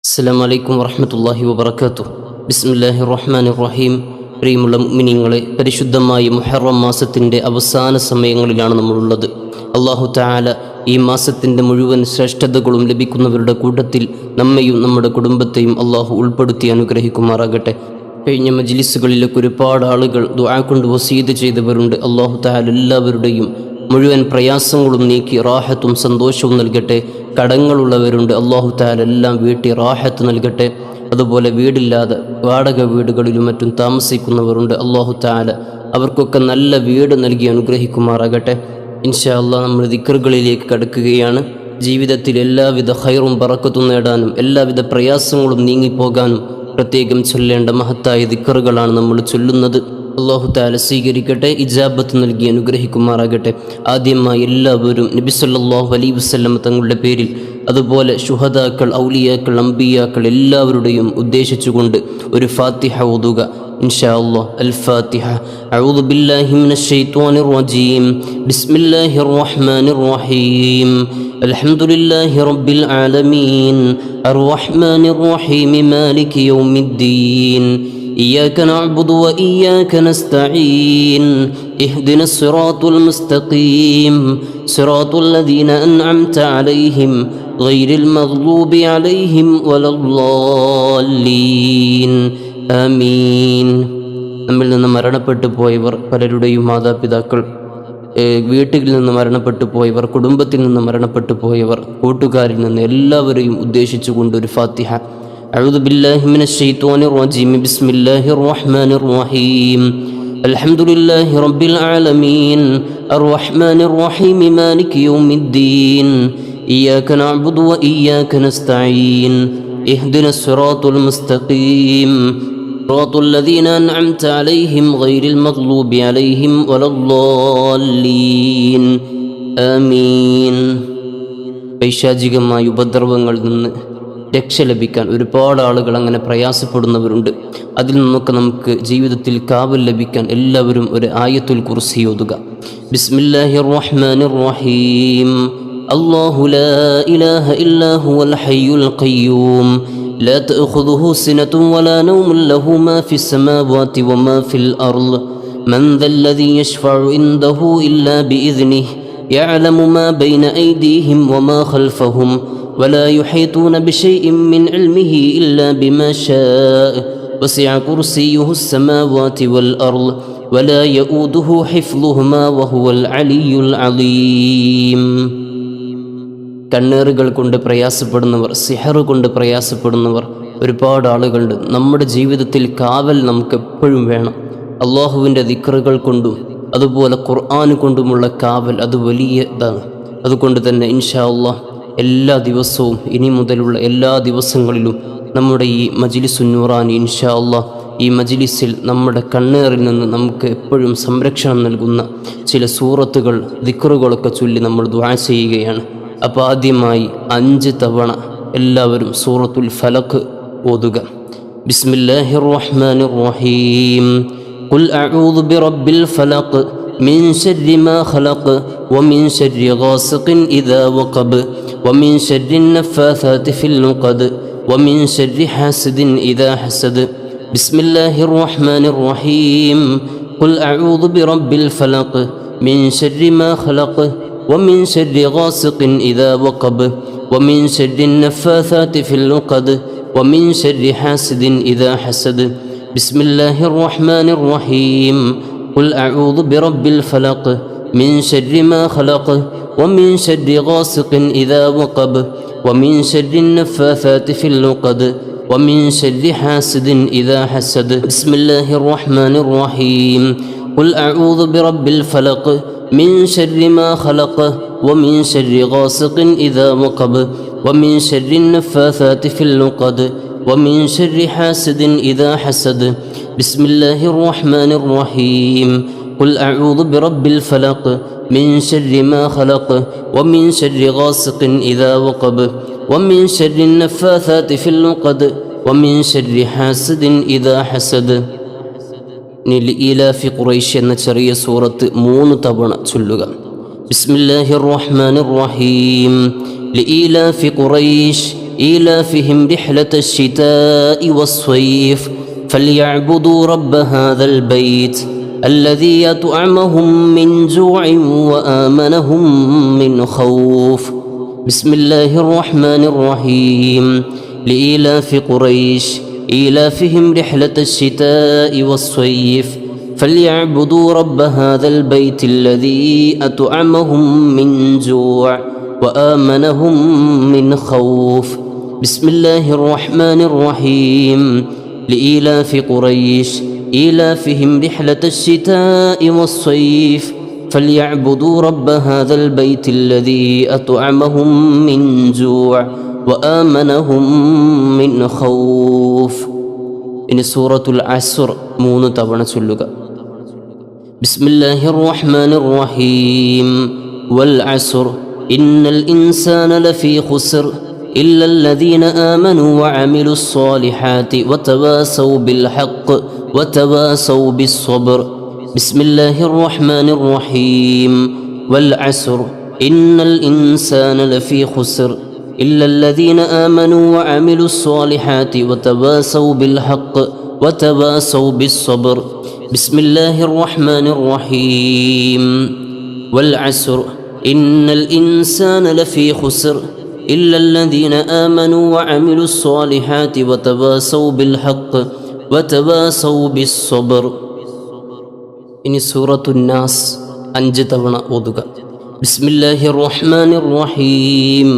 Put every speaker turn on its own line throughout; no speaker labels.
അസ്സലാമു അലൈക്കും വറഹ്മത്തുള്ളാഹി വബറകാതുഹു. ബിസ്മില്ലാഹിർ റഹ്മാനിർ റഹീം. പ്രിയമുള്ള മുഅ്മിനീങ്ങളെ, പരിശുദ്ധമായ മുഹറം മാസത്തിൻ്റെ അവസാന സമയങ്ങളിലാണ് നമ്മളുള്ളത്. അല്ലാഹു തആല ഈ മാസത്തിൻ്റെ മുഴുവൻ ശ്രേഷ്ഠതകളും ലഭിക്കുന്നവരുടെ കൂട്ടത്തിൽ നമ്മയും നമ്മുടെ കുടുംബത്തെയും അല്ലാഹു ഉൾപ്പെടുത്തി അനുഗ്രഹിക്കുമാറാകട്ടെ. കഴിഞ്ഞ മജ്ലിസുകളിലൊക്കെ ഒരുപാട് ആളുകൾ ദുആ കൊണ്ട് വസീയത്ത് ചെയ്തവരുണ്ട്. അല്ലാഹു തആല എല്ലാവരുടെയും മുഴുവൻ പ്രയാസങ്ങളും നീക്കി റാഹത്തും സന്തോഷവും നൽകട്ടെ. കടങ്ങളുള്ളവരുണ്ട്, അല്ലാഹു തആല എല്ലാം വീട്ടി റാഹത്ത് നൽകട്ടെ. അതുപോലെ വീടില്ലാതെ വാടക വീടുകളിലും മറ്റും താമസിക്കുന്നവരുണ്ട്, അല്ലാഹു തആല അവർക്കൊക്കെ നല്ല വീട് നൽകി അനുഗ്രഹിക്കുമാറാകട്ടെ. ഇൻഷാ അല്ലാഹ് നമ്മൾ ദിക്റുകളിലേക്ക് കടക്കുകയാണ്. ജീവിതത്തിൽ എല്ലാവിധ ഖൈറും ബറക്കത്തും നേടാനും എല്ലാവിധ പ്രയാസങ്ങളും നീങ്ങിപ്പോകാനും പ്രത്യേകം ചൊല്ലേണ്ട മഹത്തായ ദിക്റുകളാണ് നമ്മൾ ചൊല്ലുന്നത്. അല്ലാഹു തആല സ്വീകരിക്കട്ടെ, ഇജാബത്ത് നൽകി അനുഗ്രഹിക്കുമാറാകട്ടെ. ആദ്യമായി എല്ലാവരും നബി സല്ലല്ലാഹു അലൈഹി വസല്ലം തങ്ങളുടെ പേരിൽ, അതുപോലെ ശുഹദാക്കൾ, ഔലിയാക്കൾ, അംബിയാക്കൾ എല്ലാവരുടെയും ഉദ്ദേശിച്ചുകൊണ്ട് ഒരു ഫാത്തിഹ ഓതുക. ഇൻഷാ അല്ലാഹ്. അൽ ഫാത്തിഹ. അഊദു ബില്ലാഹി മിനശ് ശൈത്വാനിർ റജീം. ബിസ്മില്ലാഹിർ റഹ്മാനിർ റഹീം. അൽഹംദുലില്ലാഹി റബ്ബിൽ ആലമീൻ. അർറഹ്മാനിർ റഹീം. മാലികി യൗമിദ്ദീൻ. إياك نعبد وإياك نستعين. اهدنا الصراط المستقيم. صراط الذين أنعمت عليهم غير المغضوب عليهم ولا الضالين. آمين. നമ്മിൽ നിന്ന് മരണപ്പെട്ടു പോയവർ, പലരുടെയും മാതാപിതാക്കൾ, വീട്ടിൽ നിന്ന് മരണപ്പെട്ടു പോയവർ, കുടുംബത്തിൽ നിന്ന് മരണപ്പെട്ടു പോയവർ, കൂട്ടുകാരിൽ നിന്ന് എല്ലാവരെയും ഉദ്ദേശിച്ചുകൊണ്ട് ഒരു ഫാത്തിഹ. أعوذ بالله من الشيطان الرجيم. بسم الله الرحمن الرحيم. الحمد لله رب العالمين. الرحمن الرحيم. مالك يوم الدين. إياك نعبد وإياك نستعين. اهدنا الصراط المستقيم. صراط الذين أنعمت عليهم غير المغضوب عليهم ولا الضالين. آمين. പൈശാചികമായ ഉപദ്രവങ്ങളിൽ നിന്ന് രക്ഷ ലഭിക്കാൻ ഒരുപാട് ആളുകൾ അങ്ങനെ പ്രയാസപ്പെടുന്നവരുണ്ട്. അതിൽ നിന്നൊക്കെ നമുക്ക് ജീവിതത്തിൽ കാവൽ ലഭിക്കാൻ എല്ലാവരും ഒരു ആയത്തുൽ കുർസി ഓതുക. ബിസ്മില്ലാഹിർ റഹ്മാനിർ റഹീം. അല്ലാഹു ലാ ഇലാഹ ഇല്ലാ ഹുവൽ ഹയ്യുൽ ഖയ്യൂം. ലാ തഅഖുദുഹു സിനത്തുൻ വലാ നൗമുൻ ലഹു മാ ഫിസ് സമാവാതി വമാ ഫിൽ അർള്. മൻ ദല്ലദീ യശ്ഫഉ ഇൻദഹു ഇല്ലാ ബിഇذനിഹി. യഅലമു മാ ബൈന അയ്ദീഹിം വമാ ഖൽഫഹും. ولا يحيطون بشيء من علمه إلا بما شاء. وسع كرسيه السماوات والأرض ولا يؤوده حفظهما وهو العلي العظيم. കണ്ണേറുകൾ കൊണ്ട് പ്രയാസപ്പെടുന്നവർ, സിഹർ കൊണ്ട് പ്രയാസപ്പെടുന്നവർ ഒരുപാട് ആളുകളുണ്ട്. നമ്മുടെ ജീവിതത്തിൽ കാവൽ നമുക്ക് എപ്പോഴും വേണം. അള്ളാഹുവിൻ്റെ ദിക്റുകൾ കൊണ്ടും അതുപോലെ ഖുർആൻ കൊണ്ടുമുള്ള കാവൽ അത് വലിയതാണ്. അതുകൊണ്ട് തന്നെ ഇൻഷാ അല്ലാഹ് എല്ലാ ദിവസവും ഇനി മുതലുള്ള എല്ലാ ദിവസങ്ങളിലും നമ്മുടെ ഈ മജ്ലിസുൻ നൂറാനി, ഇൻഷാ അല്ലാഹ് ഈ മജ്ലിസിൽ നമ്മുടെ കണ്ണേറിൽ നിന്ന് നമുക്ക് എപ്പോഴും സംരക്ഷണം നൽകുന്ന ചില സൂറത്തുകൾ, ദിക്റുകളൊക്കെ ചൊല്ലി നമ്മൾ ദുആ ചെയ്യുകയാണ്. അപ്പോൾ ആദ്യമായി 5 തവണ എല്ലാവരും സൂറത്തുൽ ഫലഖ് ഓതുക. ബിസ്മില്ലാഹിർ റഹ്മാനിർ റഹീം. ഖുൽ അഊദു ബിറബ്ബിൽ ഫലഖ് മിൻ ശർരി മാ ഖലഖ് വമിൻ ശർരി ഗാസിഖിൻ ഇദാ വഖബ് ومن شر النفاثات في العقد ومن شر حاسد إذا حسد. بسم الله الرحمن الرحيم. قل أعوذ برب الفلق من شر ما خلق ومن شر غاسق إذا وقب ومن شر النفاثات في العقد ومن شر حاسد إذا حسد. بسم الله الرحمن الرحيم. قل أعوذ برب الفلق من شر ما خلق ومن شر غاسق إذا وقب ومن شر النفاثات في العقد ومن شر حاسد إذا حسد. بسم الله الرحمن الرحيم. قل أعوذ برب الفلق من شر ما خلق ومن شر غاسق إذا وقب ومن شر النفاثات في العقد ومن شر حاسد إذا حسد. بسم الله الرحمن الرحيم. قل أعوذ برب الفلق من شر ما خلق ومن شر غاسق إذا وقب ومن شر النفاثات في العقد ومن شر حاسد إذا حسد. لإيلاف قريش എന്ന ചെറിയ സൂറത്ത് 3 തവണ ചൊല്ലുക. ബിസ്മില്ലാഹിർ റഹ്മാനിർ റഹീം. لإيلاف قريش إيلافهم رحلة الشتاء والصيف فليعبدوا رب هذا البيت الذي أطعمهم من جوع وآمنهم من خوف. بسم الله الرحمن الرحيم. لإيلاف قريش إيلافهم رحلة الشتاء والصيف فليعبدوا رب هذا البيت الذي أطعمهم من جوع وآمنهم من خوف. بسم الله الرحمن الرحيم. لإيلاف قريش إيلافهم رحلة الشتاء والصيف فليعبدوا رب هذا البيت الذي أطعمهم من جوع وآمنهم من خوف. ഇനി സൂറത്തുൽ അസ്ർ 3 തവണ ചൊല്ലുക. ബിസ്മില്ലാഹിർ റഹ്മാനിർ റഹീം. വൽ അസ്ർ ഇന്നൽ ഇൻസാന ലഫീ ഖുസ്ർ إلا الذين آمنوا وعملوا الصالحات وتواصوا بالحق وتواصوا بالصبر. بسم الله الرحمن الرحيم. والعصر إن الإنسان لفي خسر إلا الذين آمنوا وعملوا الصالحات وتواصوا بالحق وتواصوا بالصبر. بسم الله الرحمن الرحيم. والعصر إن الإنسان لفي خسر إلا الذين آمنوا وعملوا الصالحات وتواصوا بالحق وتواصوا بالصبر. ഇനി സൂറത്തുൻ നാസ് 5 തവണ ഓതുക. ബിസ്മില്ലാഹിർ റഹ്മാനിർ റഹീം.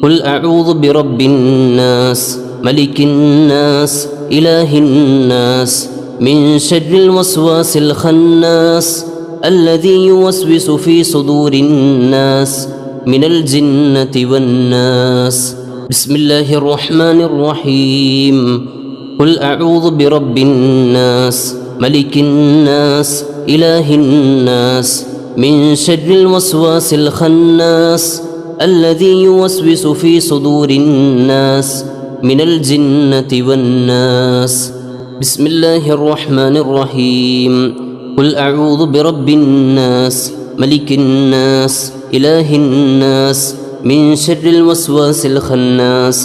ഖുൽ അഊദു ബിറബ്ബിൻ നാസ് മലിക്കിൻ നാസ് ഇലാഹിൻ നാസ് മിൻ ശർരിൽ വസ്വാസിൽ ഖന്നാസ് الذي يوسوس في صدور الناس من الجنة والناس. بسم الله الرحمن الرحيم. قل أعوذ برب الناس ملك الناس إله الناس من شر الوسواس الخناس الذي يوسوس في صدور الناس من الجنة والناس. بسم الله الرحمن الرحيم. قل أعوذ برب الناس ملك الناس إله الناس من شر الوسواس الخناس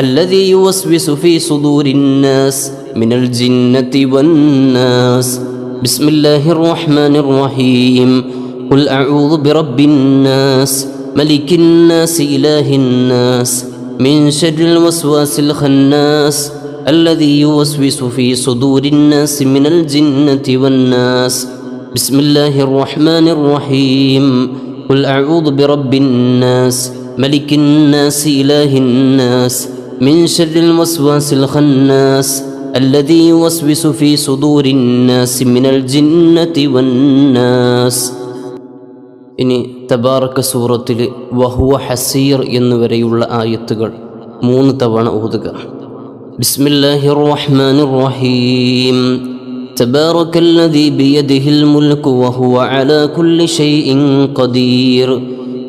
الذي يوسوس في صدور الناس من الجنة والناس. بسم الله الرحمن الرحيم. قل أعوذ برب الناس ملك الناس إله الناس من شر الوسواس الخناس الذي يوسوس في صدور الناس من الجنة والناس. بسم الله الرحمن الرحيم. قل أعوذ برب الناس ملك الناس إله الناس من شر الوسواس الخناس الذي يوسوس في صدور الناس من الجنة والناس. ഇനി തബാറക സൂറത്തിൽ വഹുവ ഹസീർ എന്നുവരെയുള്ള ആയത്തുകൾ 3 തവണ ഓതുക. ബിസ്മില്ലാഹിർ റഹ്മാനിർ റഹീം. تبارك الذي بيده الملك وهو على كل شيء قدير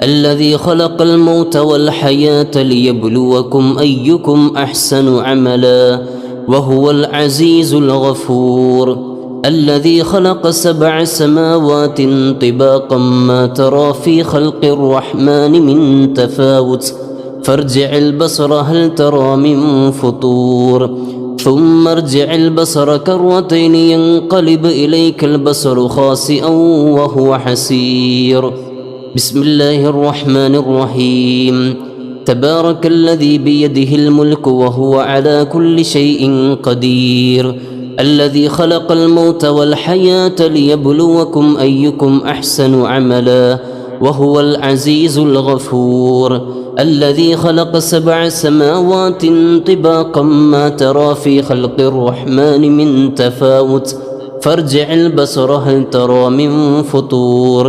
الذي خلق الموت والحياة ليبلوكم أيكم أحسن عملا وهو العزيز الغفور الذي خلق 7 سماوات طباقا ما ترى في خلق الرحمن من تفاوت فارجع البصر هل ترى من فطور ثم ارجع البصر كرتين ينقلب إليك البصر خاسئا وهو حسير. بسم الله الرحمن الرحيم. تبارك الذي بيده الملك وهو على كل شيء قدير الذي خلق الموت والحياة ليبلوكم أيكم أحسن عملا وهو العزيز الغفور الذي خلق 7 سماوات طباقا ما ترى في خلق الرحمن من تفاوت فارجع البصر هل ترى من فطور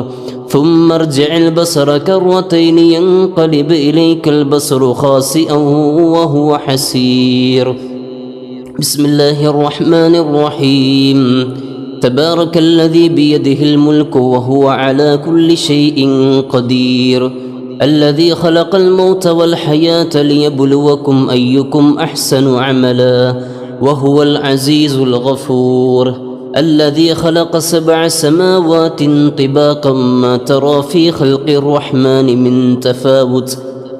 ثم ارجع البصر كرتين ينقلب إليك البصر خاسئا وهو حسير. بسم الله الرحمن الرحيم. تبارك الذي بيده الملك وهو على كل شيء قدير الذي خلق الموت والحياة ليبلوكم أيكم أحسن عملا وهو العزيز الغفور الذي خلق 7 سماوات طباقا ما ترى في خلق الرحمن من تفاوت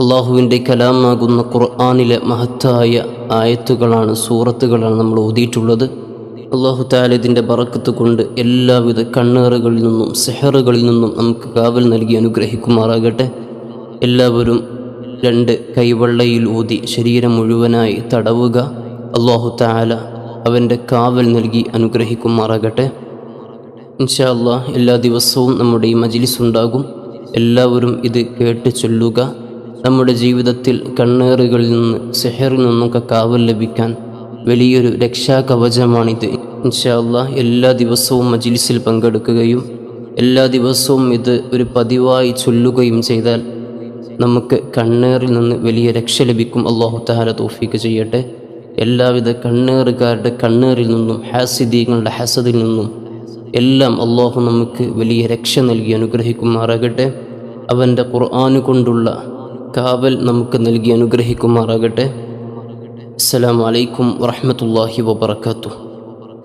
അള്ളാഹുവിൻ്റെ കലാമാകുന്ന ഖുർആനിലെ മഹത്തായ ആയത്തുകളാണ്, സൂറത്തുകളാണ് നമ്മൾ ഓതിയിട്ടുള്ളത്. അള്ളാഹു തആല ഇതിൻ്റെ ബറക്കത്ത് കൊണ്ട് എല്ലാവിധ കണ്ണേറുകളിൽ നിന്നും സിഹറുകളിൽ നിന്നും നമുക്ക് കാവൽ നൽകി അനുഗ്രഹിക്കുമാറാകട്ടെ. എല്ലാവരും 2 കൈവെള്ളയിൽ ഊതി ശരീരം മുഴുവനായി തടവുക. അള്ളാഹു തആല അവൻ്റെ കാവൽ നൽകി അനുഗ്രഹിക്കുമാറാകട്ടെ. ഇൻഷാ അല്ലാഹ് എല്ലാ ദിവസവും നമ്മുടെ ഈ മജ്ലിസ് ഉണ്ടാകും. എല്ലാവരും ഇത് കേട്ട് ചൊല്ലുക. നമ്മുടെ ജീവിതത്തിൽ കണ്ണേറുകളിൽ നിന്ന് സിഹറിൽ നിന്നൊക്കെ കാവൽ ലഭിക്കാൻ വലിയൊരു രക്ഷാകവചമാണിത്. ഇൻഷാ അല്ലാഹ് എല്ലാ ദിവസവും മജ്ലിസിൽ പങ്കെടുക്കുകയും എല്ലാ ദിവസവും ഇത് ഒരു പതിവായി ചൊല്ലുകയും ചെയ്താൽ നമുക്ക് കണ്ണേറിൽ നിന്ന് വലിയ രക്ഷ ലഭിക്കും. അല്ലാഹു തആല തൗഫീഖ് ചെയ്യട്ടെ. എല്ലാവിധ കണ്ണേറുകാരുടെ കണ്ണേറിൽ നിന്നും ഹാസിദീങ്ങളുടെ ഹസദിൽ നിന്നും എല്ലാം അല്ലാഹു നമുക്ക് വലിയ രക്ഷ നൽകി അനുഗ്രഹിക്കുമാറാകട്ടെ. അവൻ്റെ ഖുർആൻ കൊണ്ടുള്ള കാവൽ നമുക്ക് നൽകി അനുഗ്രഹിക്കുമാറാകട്ടെ. അസ്സലാമു അലൈക്കും വറഹ്മത്തുള്ളാഹി വബറകാതുഹു.